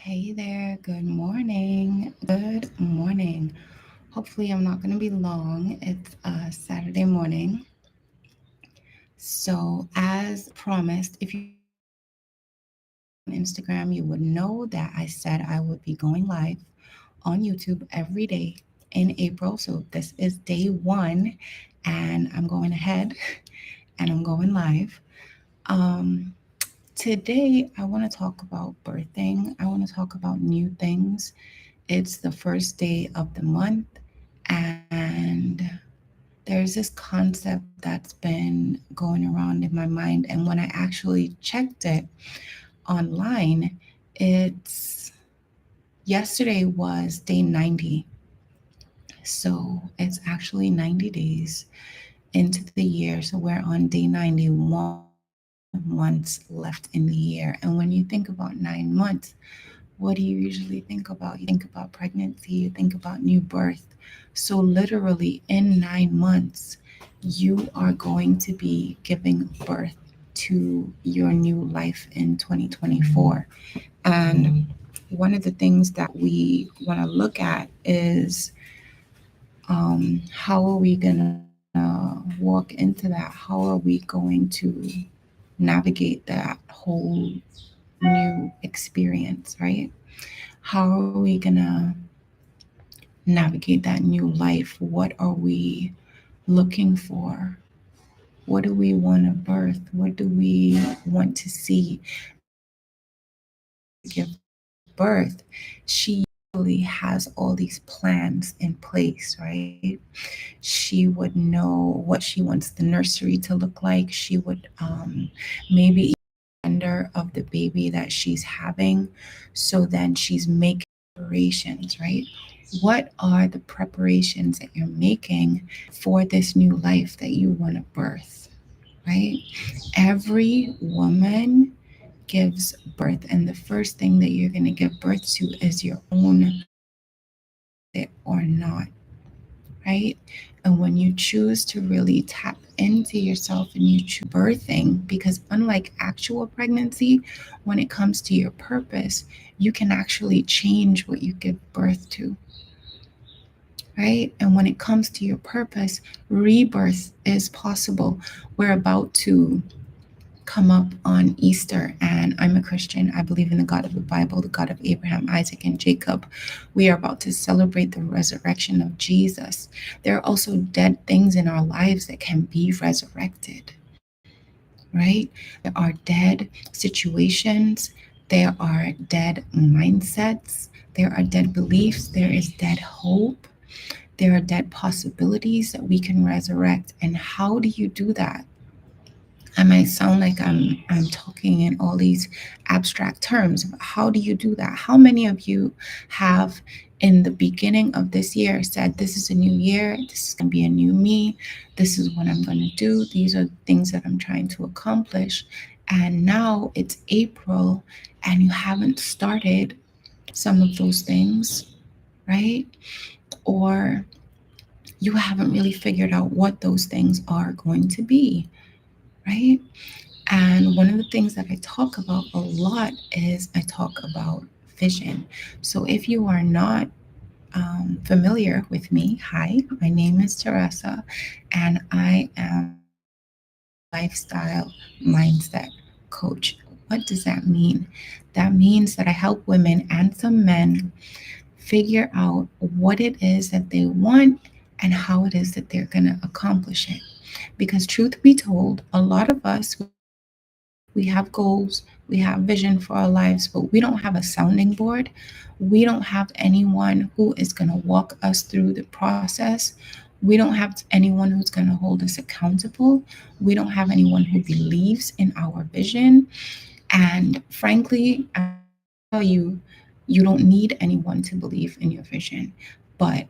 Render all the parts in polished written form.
Hey there, good morning. Good morning. Hopefully, I'm not going to be long. It's Saturday morning. So, as promised, if you on Instagram, you would know that I said I would be going live on YouTube every day in April. So, this is day one, and I'm going ahead and I'm going live. Um, Today, I want to talk about birthing, I want to talk about new things. It's the first day of the month, and there's this concept that's been going around in my mind. And when I actually checked it online, it's yesterday was day 90. So it's actually 90 days into the year. So we're on day 91 months left in the year. And when you think about 9 months, what do you usually think about? You think about pregnancy, you think about new birth. So, literally, in 9 months, you are going to be giving birth to your new life in 2024. And one of the things that we want to look at is how are we going to walk into that? How are we going to navigate that whole new experience, right? How are we going to navigate that new life? What are we looking for? What do we want to birth? What do we want to see? And when you're preparing your wife to give birth, she usually has all these plans in place, right? She would know what she wants the nursery to look like. She would maybe gender of the baby that she's having. So then she's making preparations, right? What are the preparations that you're making for this new life that you want to birth, right? Every woman gives birth, and the first thing that you're going to give birth to is your own, it or not, right? And when you choose to really tap into yourself and you choose birthing, because unlike actual pregnancy, when it comes to your purpose, you can actually change what you give birth to, right? And when it comes to your purpose, rebirth is possible. We're about to come up on Easter, and I'm a Christian. I believe in the God of the Bible, the God of Abraham, Isaac, and Jacob. We are about to celebrate the resurrection of Jesus. There are also dead things in our lives that can be resurrected, right? There are dead situations, there are dead mindsets, there are dead beliefs, there is dead hope. There are dead possibilities that we can resurrect. And how do you do that? I might sound like I'm talking in all these abstract terms. But how do you do that? How many of you have in the beginning of this year said, this is a new year, this is going to be a new me, this is what I'm going to do, these are things that I'm trying to accomplish, and now it's April and you haven't started some of those things, right? Or you haven't really figured out what those things are going to be, right? And one of the things that I talk about a lot is I talk about vision. So if you are not familiar with me, hi, my name is Teresa, and I am lifestyle mindset coach. What does that mean? That means that I help women and some men figure out what it is that they want and how it is that they're going to accomplish it. Because, truth be told, a lot of us, we have goals, we have vision for our lives, but we don't have a sounding board. We don't have anyone who is going to walk us through the process. We don't have anyone who's going to hold us accountable. We don't have anyone who believes in our vision. And frankly, I tell you, you don't need anyone to believe in your vision. But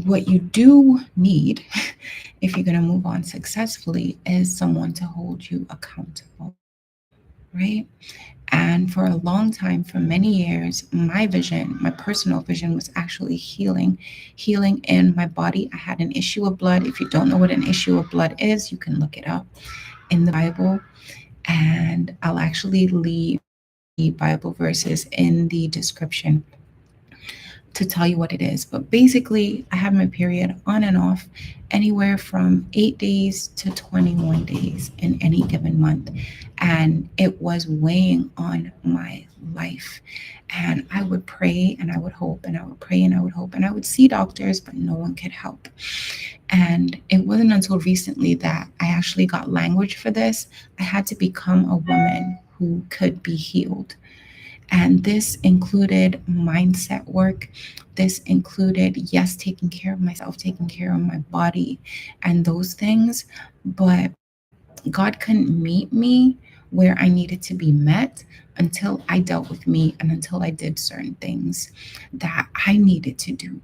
what you do need, if you're going to move on successfully, is someone to hold you accountable, right? And for a long time, for many years, my vision, my personal vision, was actually healing in my body. I had an issue of blood. If you don't know what an issue of blood is, you can look it up in the Bible. And I'll actually leave Bible verses in the description to tell you what it is. But basically, I have my period on and off anywhere from 8 days to 21 days in any given month. And it was weighing on my life. And I would pray and I would hope and I would pray and I would hope. And I would see doctors, but no one could help. And it wasn't until recently that I actually got language for this. I had to become a woman who could be healed. And this included mindset work. This included, yes, taking care of myself, taking care of my body, and those things. But God couldn't meet me where I needed to be met until I dealt with me and until I did certain things that I needed to do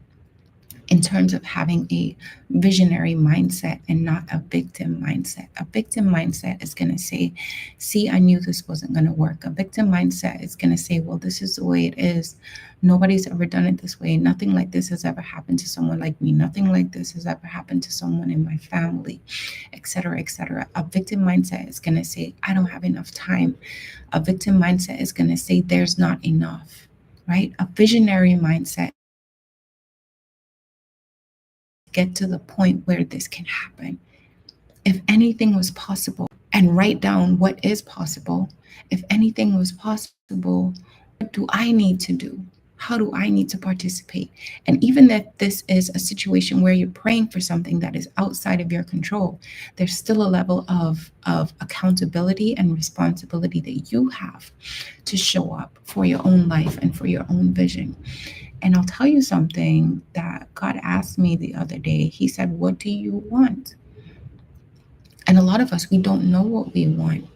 in terms of having a visionary mindset and not a victim mindset. A victim mindset is going to say, see, I knew this wasn't going to work. A victim mindset is going to say, well, this is the way it is. Nobody's ever done it this way. Nothing like this has ever happened to someone like me. Nothing like this has ever happened to someone in my family, etc., etc. A victim mindset is going to say, I don't have enough time. A victim mindset is going to say, there's not enough, right? A visionary mindset is going to say, we need to get to the point where this can happen. If anything was possible, and write down what is possible. If anything was possible, what do I need to do? How do I need to participate? And even if this is a situation where you're praying for something that is outside of your control, there's still a level of accountability and responsibility that you have to show up for your own life and for your own vision. And I'll tell you something that God asked me the other day. He said, what do you want? And a lot of us, we don't know what we want,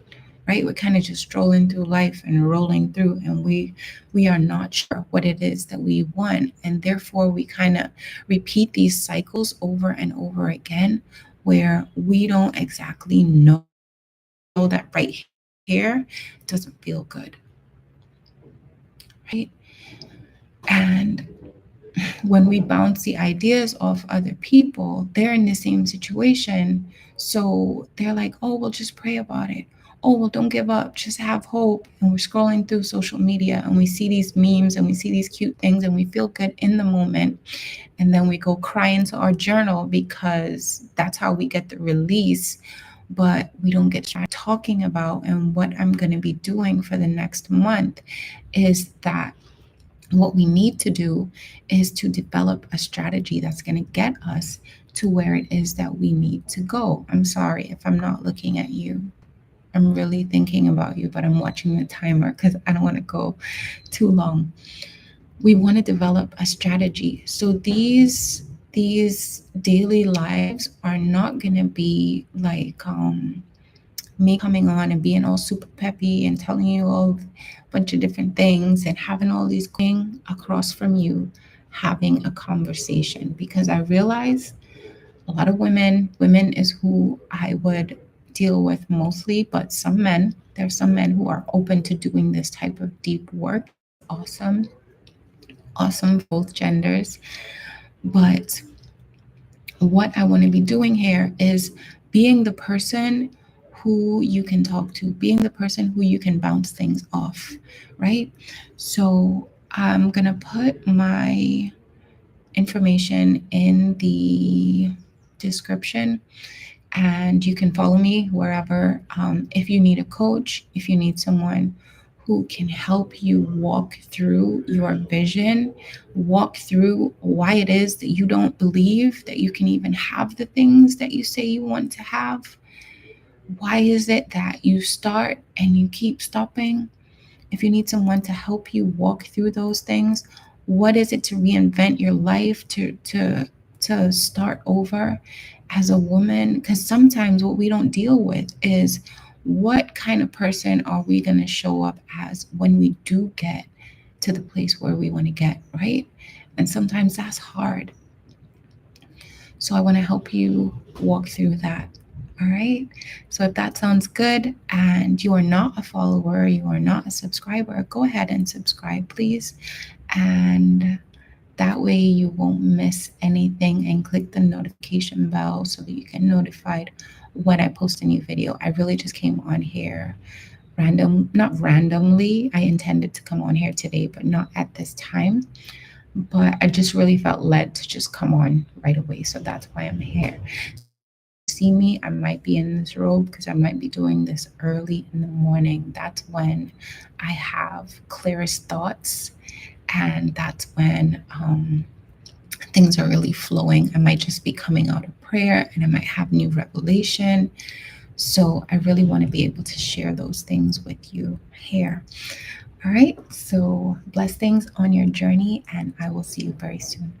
right? We're kind of just strolling through life and rolling through, and we are not sure what it is that we want. And therefore, we kind of repeat these cycles over and over again where we don't exactly know that right here doesn't feel good, right? And when we bounce the ideas off other people, they're in the same situation. So they're like, oh, well, just pray about it. Oh, well, don't give up. Just have hope. And we're scrolling through social media and we see these memes and we see these cute things and we feel good in the moment. And then we go cry into our journal because that's how we get the release. But we don't get started talking about, and what I'm going to be doing for the next month is that what we need to do is to develop a strategy that's going to get us to where it is that we need to go. I'm sorry if I'm not looking at you. I'm really thinking about you, but I'm watching the timer because I don't want to go too long. We want to develop a strategy. So these daily lives are not going to be like me coming on and being all super peppy and telling you all a bunch of different things and having all these across from you, having a conversation, because I realize a lot of women is who I would deal with mostly, but there's some men who are open to doing this type of deep work. It's awesome for both genders. But what I want to be doing here is being the person who you can talk to, being the person who you can bounce things off, right? So I'm going to put my information in the description and you can follow me wherever. If you need a coach, if you need someone who can help you walk through your vision, walk through why it is that you don't believe that you can even have the things that you say you want to have. Why is it that you start and you keep stopping? If you need someone to help you walk through those things, what is it to reinvent your life, to start over as a woman? Because sometimes what we don't deal with is what kind of person are we going to show up as when we do get to the place where we want to get, right? And sometimes that's hard. So I want to help you walk through that. All right. So if that sounds good and you are not a follower, you are not a subscriber, go ahead and subscribe, please. And that way you won't miss anything, and click the notification bell so that you get notified when I post a new video. I really just came on here not randomly. I intended to come on here today, but not at this time. But I just really felt led to just come on right away. So that's why I'm here. So if you see me, I might be in this robe because I might be doing this early in the morning. That's when I have clearest thoughts, and that's when things are really flowing. I might just be coming out of prayer and I might have new revelation. So I really want to be able to share those things with you here. All right. So blessings on your journey, and I will see you very soon.